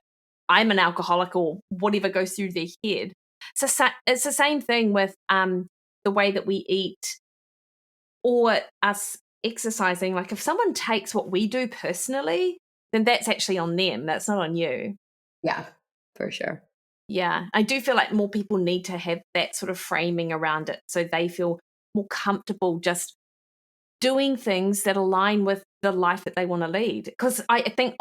I'm an alcoholic or whatever goes through their head. So it's the same thing with the way that we eat or us exercising. Like, if someone takes what we do personally, then that's actually on them. That's not on you. Yeah, for sure. Yeah, I do feel like more people need to have that sort of framing around it so they feel more comfortable just doing things that align with the life that they want to lead. Because I think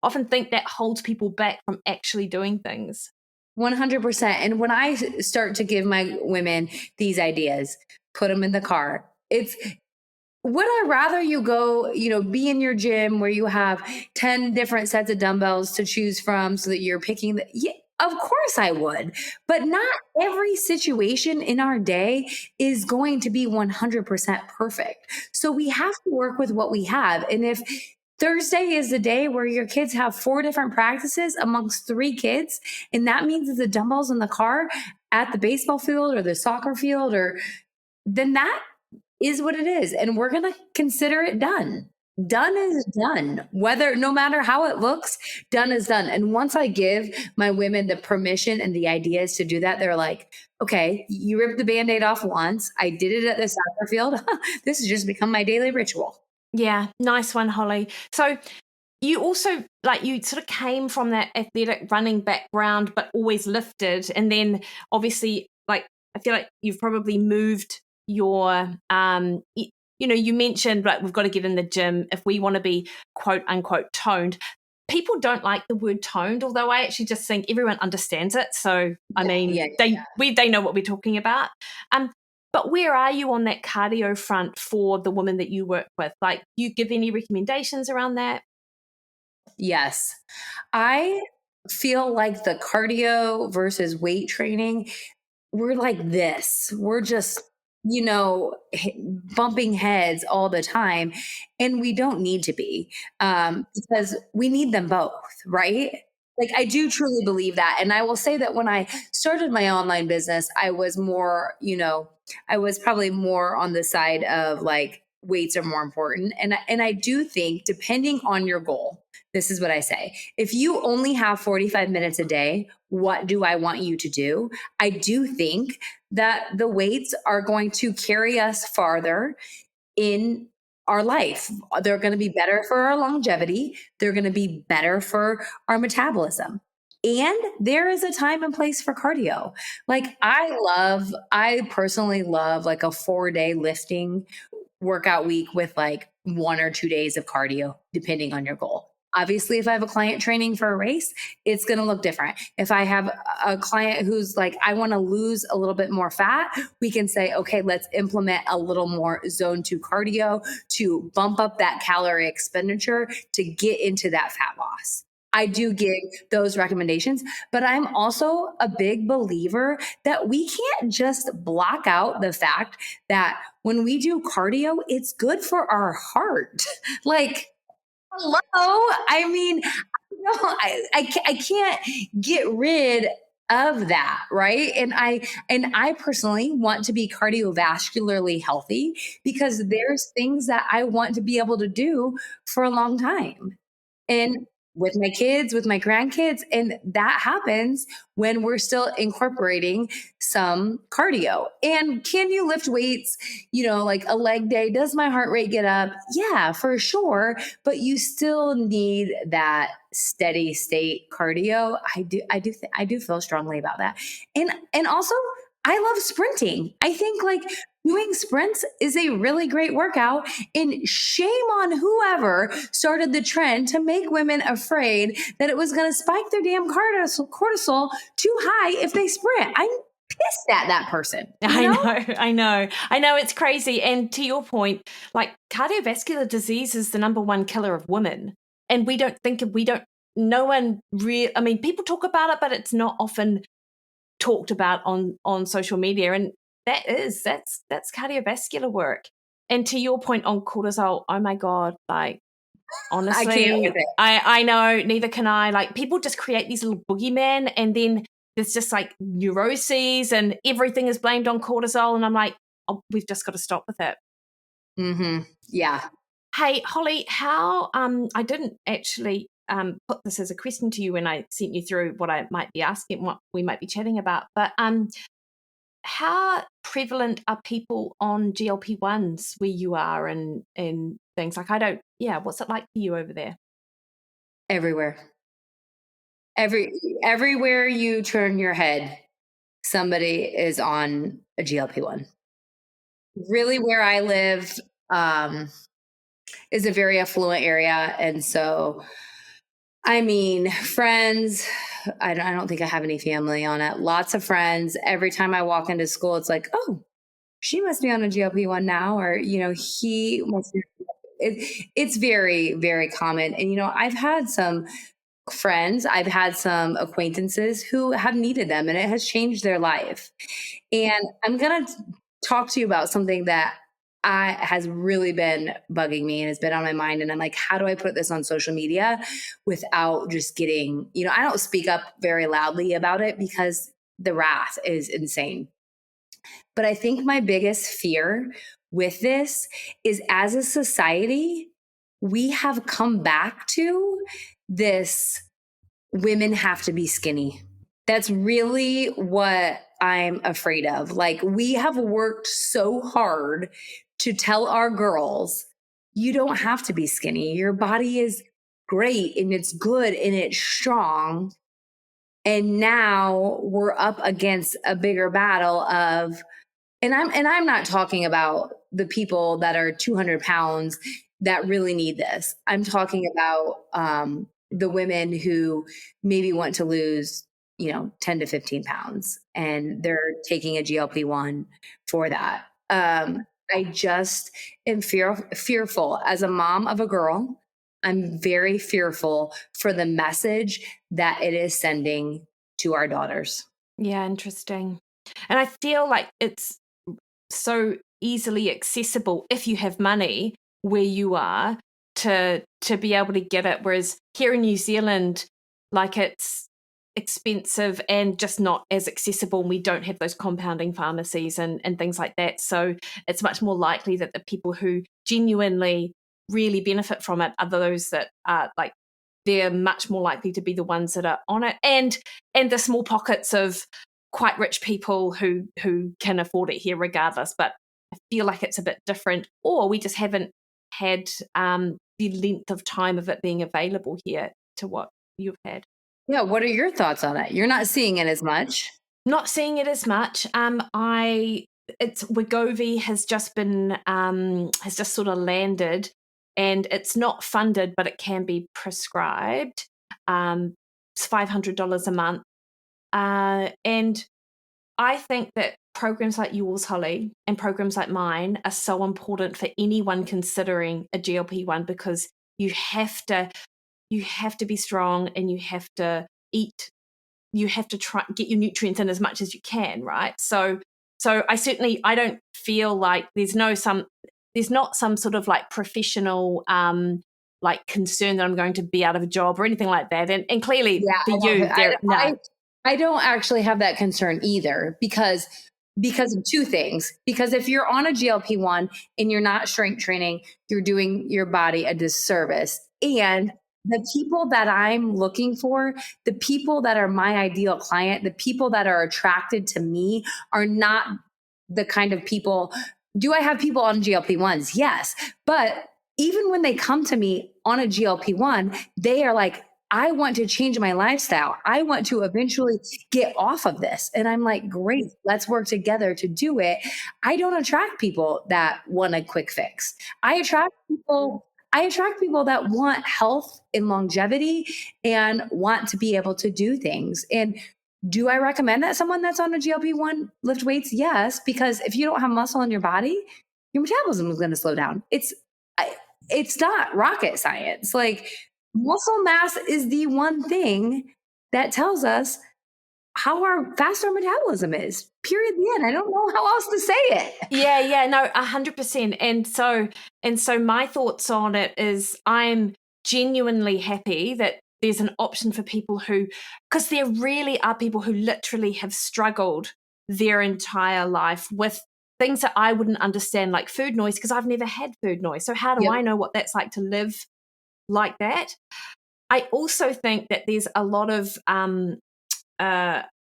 often think that holds people back from actually doing things. 100%. And when I start to give my women these ideas, put them in the car, would I rather you go, you know, be in your gym where you have 10 different sets of dumbbells to choose from so that you're picking yeah, of course I would. But not every situation in our day is going to be 100% perfect. So we have to work with what we have. And if Thursday is the day where your kids have 4 different practices amongst 3 kids, and that means that the dumbbells in the car at the baseball field or the soccer field, then that is what it is. And we're going to consider it done. done is done. No matter how it looks, done is done. And once I give my women the permission and the ideas to do that, they're like, okay, you ripped the Band-Aid off once. I did it at the soccer field. This has just become my daily ritual. Yeah, nice one, Hollie. So you also, like, you sort of came from that athletic running background, but always lifted. And then obviously, like, I feel like you've probably moved your, you mentioned, like, we've got to get in the gym if we want to be quote unquote toned. People don't like the word toned, although I actually just think everyone understands it. So, I mean, they know what we're talking about. But where are you on that cardio front for the women that you work with? Like, you give any recommendations around that? Yes. I feel like the cardio versus weight training, we're like this. We're just, bumping heads all the time. And we don't need to be, because we need them both, right? Like, I do truly believe that. And I will say that when I started my online business, I was more, I was probably more on the side of like weights are more important. And I do think, depending on your goal, this is what I say. If you only have 45 minutes a day, what do I want you to do? I do think that the weights are going to carry us farther in our life. They're going to be better for our longevity. They're going to be better for our metabolism. And there is a time and place for cardio. Like, I personally love like a 4-day lifting workout week with like 1 or 2 days of cardio, depending on your goal. Obviously, if I have a client training for a race, it's going to look different. If I have a client who's like, I want to lose a little bit more fat, we can say, okay, let's implement a little more zone 2 cardio to bump up that calorie expenditure to get into that fat loss. I do give those recommendations, but I'm also a big believer that we can't just block out the fact that when we do cardio, it's good for our heart. Like, hello. I mean, I can't get rid of that, right? And I personally want to be cardiovascularly healthy because there's things that I want to be able to do for a long time. And with my kids, with my grandkids. And that happens when we're still incorporating some cardio. And can you lift weights, like a leg day? Does my heart rate get up? Yeah, for sure. But you still need that steady state cardio. I do feel strongly about that. And also, I love sprinting. I think like doing sprints is a really great workout. And shame on whoever started the trend to make women afraid that it was going to spike their damn cortisol too high if they sprint. I'm pissed at that person. I know. It's crazy. And to your point, like, cardiovascular disease is the number one killer of women. And no one really, I mean, people talk about it, but it's not often talked about on social media. And that's cardiovascular work. And to your point on cortisol, oh my God, like, honestly, I can't with it. I know, neither can I. Like, people just create these little boogeymen, and then there's just like neuroses and everything is blamed on cortisol. And I'm like, oh, we've just got to stop with it. Mm-hmm. Yeah. Hey, Hollie, how, I didn't actually put this as a question to you when I sent you through what I might be asking, what we might be chatting about, but how prevalent are people on GLP-1s where you are and things? Like, what's it like for you over there? Everywhere. Everywhere you turn your head, somebody is on a GLP-1. Really, where I live is a very affluent area. And so, I mean, friends, I don't think I have any family on it. Lots of friends. Every time I walk into school, it's like, oh, she must be on a GLP-1 now, or, he must be. It's very, very common. And, I've had some friends, I've had some acquaintances who have needed them and it has changed their life. And I'm going to talk to you about something that has really been bugging me and has been on my mind. And I'm like, how do I put this on social media without just getting, I don't speak up very loudly about it because the wrath is insane. But I think my biggest fear with this is, as a society, we have come back to this women have to be skinny. That's really what I'm afraid of. Like, we have worked so hard to tell our girls, you don't have to be skinny. Your body is great and it's good and it's strong. And now we're up against a bigger battle of, and I'm not talking about the people that are 200 pounds that really need this. I'm talking about the women who maybe want to lose, 10 to 15 pounds, and they're taking a GLP-1 for that. I just am fearful as a mom of a girl. I'm very fearful for the message that it is sending to our daughters. Yeah, interesting. And I feel like it's so easily accessible if you have money where you are to be able to get it. Whereas here in New Zealand, like, it's expensive and just not as accessible. And we don't have those compounding pharmacies and things like that. So it's much more likely that the people who genuinely really benefit from it are those that are like, they're much more likely to be the ones that are on it, and the small pockets of quite rich people who can afford it here regardless. But I feel like it's a bit different, or we just haven't had the length of time of it being available here to what you've had. Yeah, what are your thoughts on it? You're not seeing it as much. Not seeing it as much. It's Wegovy has just been has just sort of landed, and it's not funded, but it can be prescribed. It's $500 a month, and I think that programs like yours, Holly, and programs like mine are so important for anyone considering a GLP-1, because you have to be strong, and you have to eat. You have to try get your nutrients in as much as you can, right? So I don't feel like there's not some sort of like professional like concern that I'm going to be out of a job or anything like that. And clearly for you, I don't actually have that concern either, because of two things. Because if you're on a GLP-1 and you're not strength training, you're doing your body a disservice. And the people that I'm looking for, the people that are my ideal client, the people that are attracted to me are not the kind of people. Do I have people on GLP-1s? Yes. But even when they come to me on a GLP-1, they are like, I want to change my lifestyle. I want to eventually get off of this. And I'm like, great, let's work together to do it. I don't attract people that want a quick fix. I attract people that want health and longevity and want to be able to do things. And do I recommend that someone that's on a GLP-1 lift weights? Yes, because if you don't have muscle in your body, your metabolism is going to slow down. It's not rocket science. Like, muscle mass is the one thing that tells us how fast our metabolism is. Period. The end. I don't know how else to say it. Yeah, no, 100%. And so my thoughts on it is, I'm genuinely happy that there's an option for people because there really are people who literally have struggled their entire life with things that I wouldn't understand, like food noise, because I've never had food noise. So how do I know what that's like to live like that? I also think that there's a lot of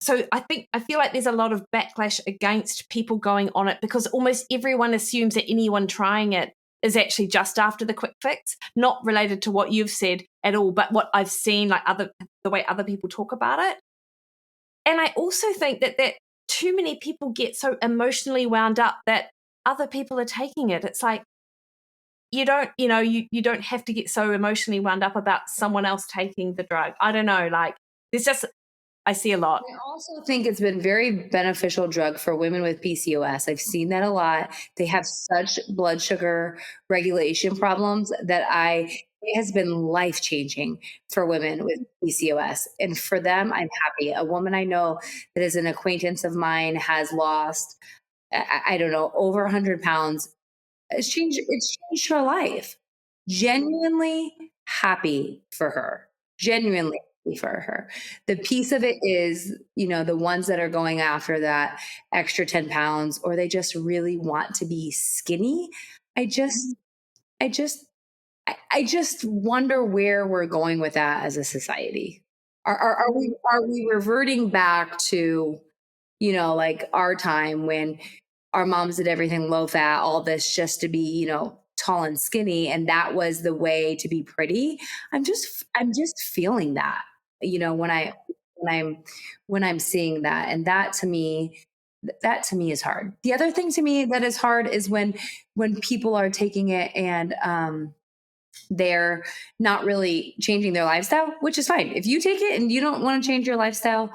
so I feel like there's a lot of backlash against people going on it, because almost everyone assumes that anyone trying it is actually just after the quick fix, not related to what you've said at all, but what I've seen, like the way other people talk about it. And I also think that too many people get so emotionally wound up that other people are taking it. It's like, you don't have to get so emotionally wound up about someone else taking the drug. I don't know, like, there's just, I see a lot. I also think it's been very beneficial drug for women with PCOS. I've seen that a lot. They have such blood sugar regulation problems that it has been life-changing for women with PCOS. And for them, I'm happy. A woman I know that is an acquaintance of mine has lost, I don't know, over 100 pounds. It's changed her life. Genuinely happy for her. Genuinely happy for her. The piece of it is, the ones that are going after that extra 10 pounds, or they just really want to be skinny. I just I just wonder where we're going with that as a society. Are we reverting back to, like our time when our moms did everything low fat, all this just to be, tall and skinny, and that was the way to be pretty? I'm just feeling that, when I'm seeing that, and that to me is hard. The other thing to me that is hard is when people are taking it and they're not really changing their lifestyle, which is fine. If you take it and you don't want to change your lifestyle,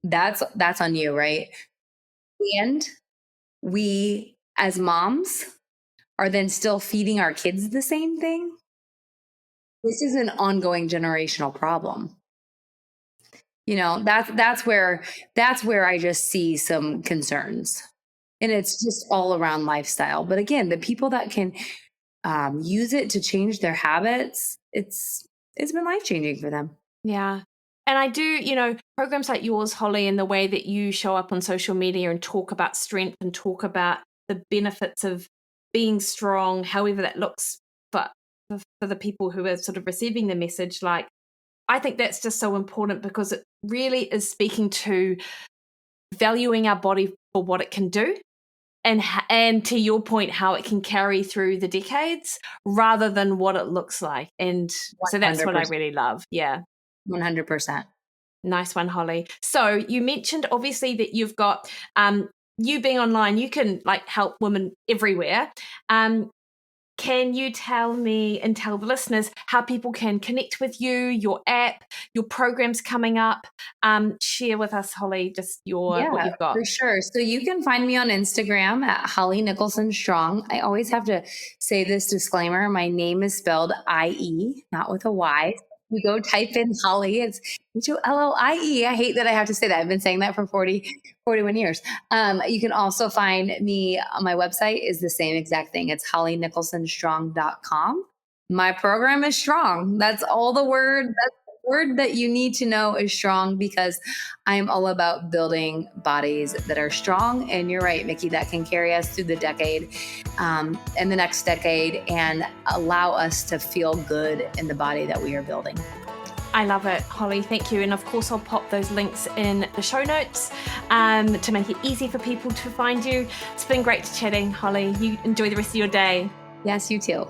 that's on you, right? And we as moms are then still feeding our kids the same thing. This is an ongoing generational problem. That's where I just see some concerns. And it's just all around lifestyle. But again, the people that can use it to change their habits, it's been life changing for them. Yeah. And I do, programs like yours, Hollie, and the way that you show up on social media and talk about strength and talk about the benefits of being strong, however that looks for the people who are sort of receiving the message. Like, I think that's just so important because it really is speaking to valuing our body for what it can do. And to your point, how it can carry through the decades rather than what it looks like. And so that's what I really love. Yeah. 100%. Nice one, Hollie. So you mentioned obviously that you've got you being online, you can like help women everywhere. Can you tell me and tell the listeners how people can connect with you, your app, your programs coming up? Share with us, Hollie, just what you've got. For sure. So you can find me on Instagram at Hollie Nicholson Strong. I always have to say this disclaimer. My name is spelled I-E, not with a Y. You go type in Hollie, it's Hollie. I hate that I have to say that. I've been saying that for 41 years. You can also find me on my website is the same exact thing. It's HollieNicholsonStrong.com. My program is strong. That's all the word. That's the word that you need to know is strong, because I am all about building bodies that are strong. And you're right, Mikki, that can carry us through the decade and the next decade and allow us to feel good in the body that we are building. I love it, Hollie. Thank you. And of course, I'll pop those links in the show notes to make it easy for people to find you. It's been great chatting, Hollie. You enjoy the rest of your day. Yes, you too.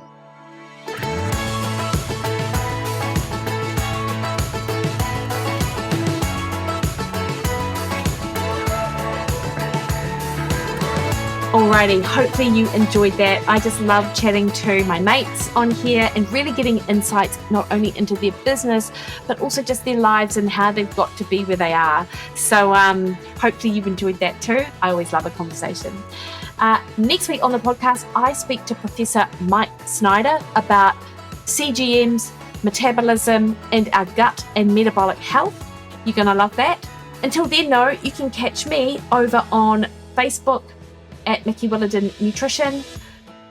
Alrighty, hopefully you enjoyed that. I just love chatting to my mates on here and really getting insights not only into their business, but also just their lives and how they've got to be where they are. So hopefully you've enjoyed that too. I always love a conversation. Next week on the podcast, I speak to Professor Mike Snyder about CGMs, metabolism, and our gut and metabolic health. You're going to love that. Until then, though, you can catch me over on Facebook at Mikki Williden Nutrition,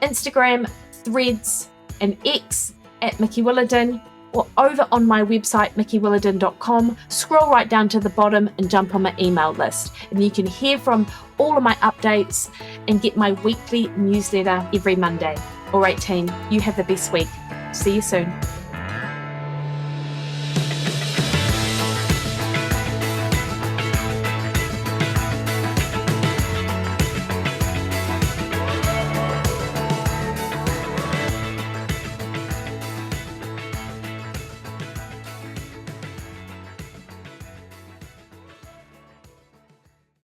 Instagram, Threads, and X at Mikki Williden, or over on my website, MikkiWilliden.com. Scroll right down to the bottom and jump on my email list. And you can hear from all of my updates and get my weekly newsletter every Monday. All right, team, you have the best week. See you soon.